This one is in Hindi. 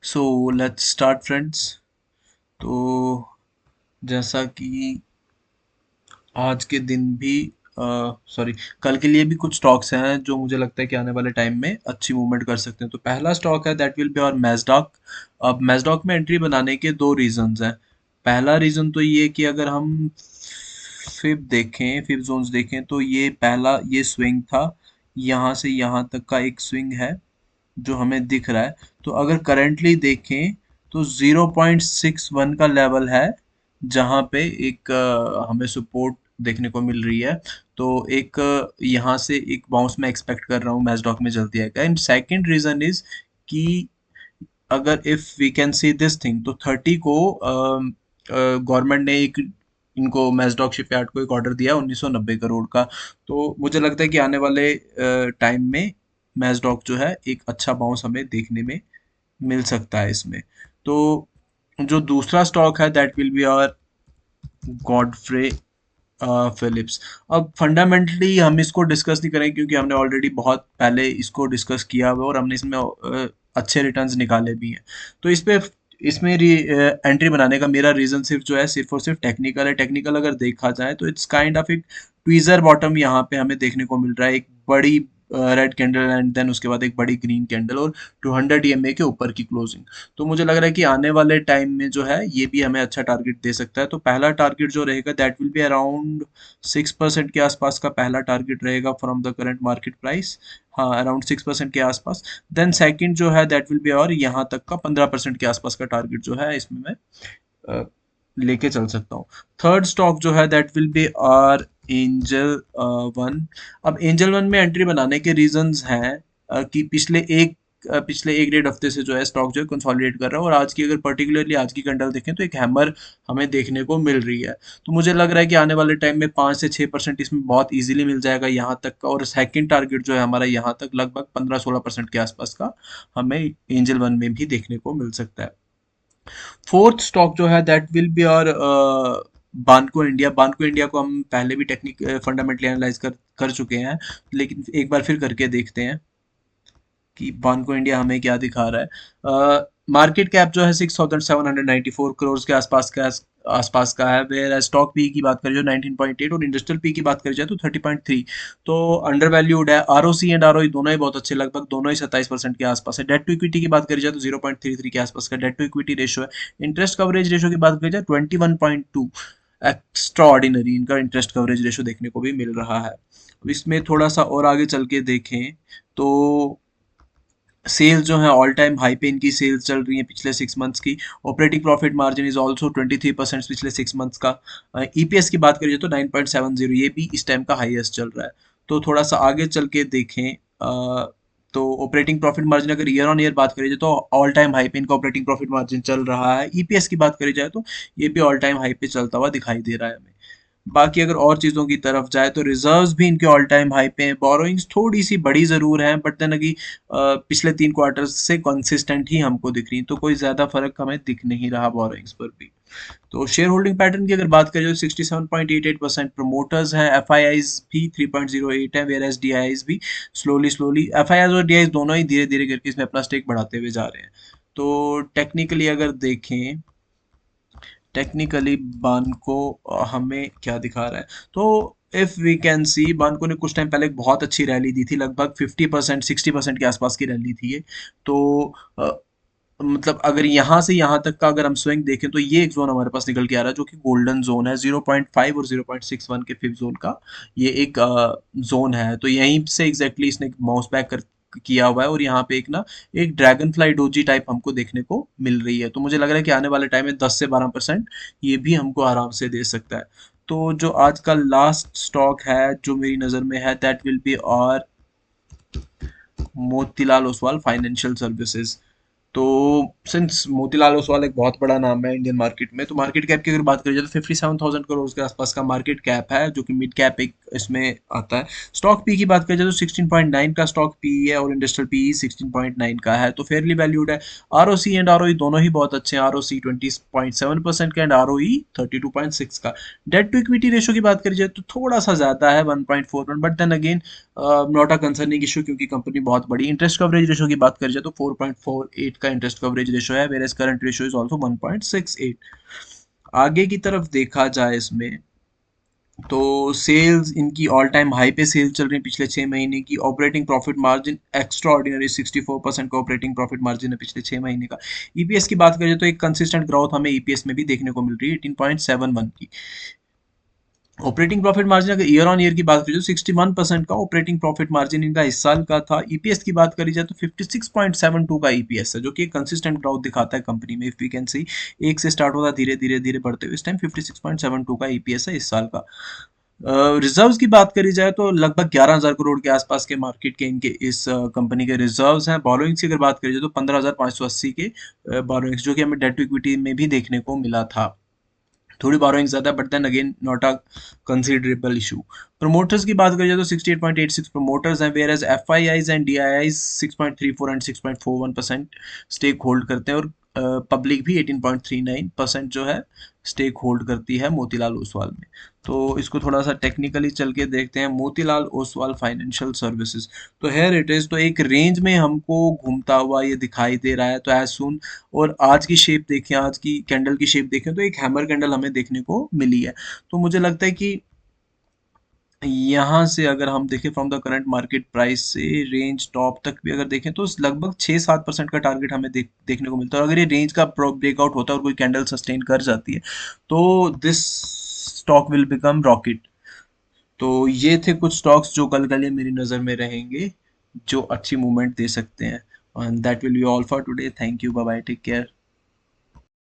So let's start friends. तो जैसा कि आज के दिन भी सॉरी कल के लिए भी कुछ स्टॉक्स हैं जो मुझे लगता है कि आने वाले टाइम में अच्छी मूवमेंट कर सकते हैं। तो पहला स्टॉक है दैट विल बी और मैजडॉक। अब मैजडॉक में एंट्री बनाने के दो रीजंस हैं। पहला रीजन तो ये कि अगर हम फिफ्थ जोन्स देखें तो ये पहला ये स्विंग था, यहाँ से यहाँ तक का एक स्विंग है जो हमें दिख रहा है। तो अगर करंटली देखें तो 0.61 का लेवल है जहाँ पे एक हमें सपोर्ट देखने को मिल रही है। तो एक यहाँ से एक बाउंस मैं एक्सपेक्ट कर रहा हूँ मैजडॉक में जल्दी आएगा। एंड सेकंड रीजन इज कि अगर if we can see this thing तो 30 को गवर्नमेंट ने एक इनको मैजडॉक शिपयार्ड को एक ऑर्डर दिया 1990 करोड़ का। तो मुझे लगता है कि आने वाले टाइम में मैजडॉक जो है एक अच्छा बाउंस हमें देखने में मिल सकता है इसमें। तो जो दूसरा स्टॉक है that will be our Godfrey Phillips. अब फंडामेंटली हम इसको डिस्कस नहीं करेंगे क्योंकि हमने ऑलरेडी बहुत पहले इसको डिस्कस किया हुआ और हमने इसमें अच्छे रिटर्न्स निकाले भी हैं। तो इसमें एंट्री बनाने का मेरा रीजन सिर्फ जो है सिर्फ और सिर्फ टेक्निकल है। टेक्निकल अगर देखा जाए तो इट्स काइंड ऑफ एक ट्वीजर बॉटम यहाँ पे हमें देखने को मिल रहा है, एक बड़ी रेड कैंडल एंड देन उसके बाद एक बड़ी ग्रीन कैंडल और 200 ईएमए के ऊपर की क्लोजिंग। तो मुझे लग रहा है कि आने वाले टाइम में जो है ये भी हमें अच्छा टारगेट दे सकता है। तो पहला टारगेट जो रहेगा दैट विल बी अराउंड 6% के आसपास का पहला टारगेट रहेगा from the current market price. हाँ, अराउंड 6% के आसपास। देन सेकंड जो है दैट विल बी और यहाँ तक का 15% के आसपास का टारगेट जो है इसमें मैं अ, लेके चल सकता हूँ। थर्ड स्टॉक जो है that will be our Angel One. अब एंजल वन में एंट्री बनाने के रीजंस हैं कि पिछले एक डेढ़ हफ्ते से जो है स्टॉक जो है कंसोलिडेट कर रहा है और आज की अगर पर्टिकुलरली आज की कैंडल देखें तो एक हैमर हमें देखने को मिल रही है। तो मुझे लग रहा है कि आने वाले टाइम में 5 से 6% इसमें बहुत इजीली मिल जाएगा यहाँ तक का। और सेकंड टारगेट जो है हमारा यहाँ तक लगभग 15-16% के आसपास का हमें एंजल वन में भी देखने को मिल सकता है। फोर्थ स्टॉक जो है दैट विल बी और बानको इंडिया। बानको इंडिया को हम पहले भी टेक्निक फंडामेंटली एनालाइज कर चुके हैं, लेकिन एक बार फिर करके देखते हैं कि बानको इंडिया हमें क्या दिखा रहा है। मार्केट कैप जो है 6,794 करोड़ के आसपास का है। वेयर स्टॉक पी की बात करें जो 19.8 और इंडस्ट्रियल पी की बात करी जाए तो 30.3। तो अंडर वैल्यूड है। आरओसी एंड आरओई दोनों ही बहुत अच्छे, लगभग दोनों ही 27% के आसपास है। डेट टू इक्विटी की बात करी जाए तो 0.33 के आसपास का डेट टू इक्विटी रेशो है। इंटरेस्ट कवरेज रेशो की बात करी जाए 21.2। एक्स्ट्रा ऑर्डिनरी इनका इंटरेस्ट कवरेज रेशो देखने को भी मिल रहा है। अब इसमें थोड़ा सा और आगे चल के देखें तो सेल्स जो है ऑल टाइम हाई पे इनकी सेल्स चल रही है पिछले 6 मंथ्स की। Operating profit margin is also 23% पिछले 6 मंथ्स का। ईपीएस की बात करिए तो 9.70, ये भी इस टाइम का हाईएस्ट चल रहा है। तो थोड़ा सा आगे चल के देखें तो ऑपरेटिंग प्रॉफिट मार्जिन अगर ईयर ऑन ईयर बात करी जाए तो ऑल टाइम हाई पे इनका ऑपरेटिंग प्रॉफिट मार्जिन चल रहा है। ईपीएस की बात करी जाए तो ये भी ऑल टाइम हाई पे चलता हुआ दिखाई दे रहा है हमें। बाकी अगर और चीज़ों की तरफ जाए तो रिजर्व्स भी इनके ऑल टाइम हाई पे हैं। बोरोइंग्स थोड़ी सी बड़ी ज़रूर हैं बट देन अगी पिछले 3 क्वार्टर्स से कंसिस्टेंट ही हमको दिख रही, तो कोई ज़्यादा फर्क हमें दिख नहीं रहा बोरोइंग्स पर भी। तो शेयर होल्डिंग पैटर्न की अगर बात करें तो 67.88% प्रमोटर्स हैं। एफ आई आईज भी 3.08 है, वेयर एस डी आई भी slowly slowly F I eyes और डी आईज दोनों ही धीरे धीरे करके इसमें अपना स्टेक बढ़ाते हुए जा रहे हैं। तो टेक्निकली अगर देखें, टेक्निकली बानको हमें क्या दिखा रहा है तो इफ वी कैन सी बानको ने कुछ टाइम पहले एक बहुत अच्छी रैली दी थी, लगभग 50% 60% के आसपास की रैली थी ये। तो अ, मतलब अगर यहाँ से यहाँ तक का अगर हम स्विंग देखें तो ये एक जोन हमारे पास निकल के आ रहा है जो कि गोल्डन जोन है। 0.5 और 0.61 के फिफ्थ जोन का ये एक जोन है। तो यहीं से एग्जैक्टली इसने बाउंस बैक कर किया हुआ है और यहाँ पे एक ना एक ड्रैगन फ्लाई डोजी टाइप हमको देखने को मिल रही है। तो मुझे लग रहा है कि आने वाले टाइम में 10 से 12% ये भी हमको आराम से दे सकता है। तो जो आज का लास्ट स्टॉक है जो मेरी नज़र में है दैट विल बी और मोतीलाल ओसवाल फाइनेंशियल सर्विसेज। तो सिंस मोतीलाल ओसवाल एक बहुत बड़ा नाम है इंडियन मार्केट में, तो मार्केट कैप की अगर बात करें तो 57,000 करोड़ के आसपास का मार्केट कैप है जो कि मिड कैप एक इसमें आता है। स्टॉक पी की बात करें तो 16.9 का स्टॉक पी है और इंडस्ट्रियल पी 16.9 का है, तो फेयरली वैल्यूड है। आरओसी एंड आरओई दोनों ही बहुत अच्छे हैं। आरओसी 20.7% का एंड आरओई 32.6 का। डेट टू इक्विटी रेशो की बात करी जाए तो थोड़ा सा ज़्यादा है 1.41, but then again not a concerning issue क्योंकि कंपनी बहुत बड़ी। इंटरेस्ट कवरेज रेशो की बात करी जाए तो 4.48 का इंटरेस्ट कवरेज रेशो है, where as current ratio is also 1.68। आगे की तरफ देखा जाए इसमें तो सेल्स इनकी ऑल टाइम हाई पे सेल चल रही है पिछले 6 महीने की। Operating profit margin extra ordinary 64% का ऑपरेटिंग प्रॉफिट मार्जिन है पिछले 6 महीने का। ईपीएस की बात करें तो एक कंसिस्टेंट ग्रोथ हमें ईपीएस में भी देखने को मिल रही है 18.71 की। ऑपरेटिंग प्रॉफिट मार्जिन अगर ईयर ऑन ईयर की बात करें तो 61% का ऑपरेटिंग प्रॉफिट मार्जिन इनका इस साल का था। ईपीएस की बात करी जाए तो 56.72 का ईपीएस है, जो कि एक कंसिस्टेंट ग्रोथ दिखाता है कंपनी में। इफ वी कैन सी, एक से स्टार्ट होता धीरे धीरे धीरे बढ़ते हुए इस टाइम 56.72 का ईपीएस है इस साल का। रिजर्व्स की बात करी जाए तो लगभग 11,000 करोड़ के आसपास के मार्केट के इनके इस कंपनी के रिजर्व्स हैं। बोरोइंग्स की अगर बात करी जाए तो 15,580 के बोरोइंग्स, जो कि हमें डेट टू इक्विटी में भी देखने को मिला था। थोड़ी बोरोइंग ज्यादा, but then again not a considerable issue. Promoters की बात करें तो 68.86 प्रमोटर्स हैं, whereas FIIs and DIIs 6.34 and 6.41% stake hold करते हैं, और पब्लिक भी 18.39% जो है स्टेक होल्ड करती है मोतीलाल ओसवाल में। तो इसको थोड़ा सा टेक्निकली चल के देखते हैं। मोतीलाल ओसवाल फाइनेंशियल सर्विसेज, तो हेयर इट इज, तो एक रेंज में हमको घूमता हुआ ये दिखाई दे रहा है। तो एज सुन, और आज की शेप देखें, आज की कैंडल की शेप देखें तो एक हैमर कैंडल हमें देखने को मिली है। तो मुझे लगता है कि यहाँ से अगर हम देखें from the current market price से रेंज टॉप तक भी अगर देखें तो लगभग 6-7% का टारगेट हमें देखने को मिलता है। और अगर ये रेंज का ब्रेकआउट होता है और कोई कैंडल सस्टेन कर जाती है तो this stock will become rocket. तो ये थे कुछ स्टॉक्स जो कल के लिए मेरी नज़र में रहेंगे, जो अच्छी मूवमेंट दे सकते हैं। And that will be all for today. Thank you, bye bye, take care.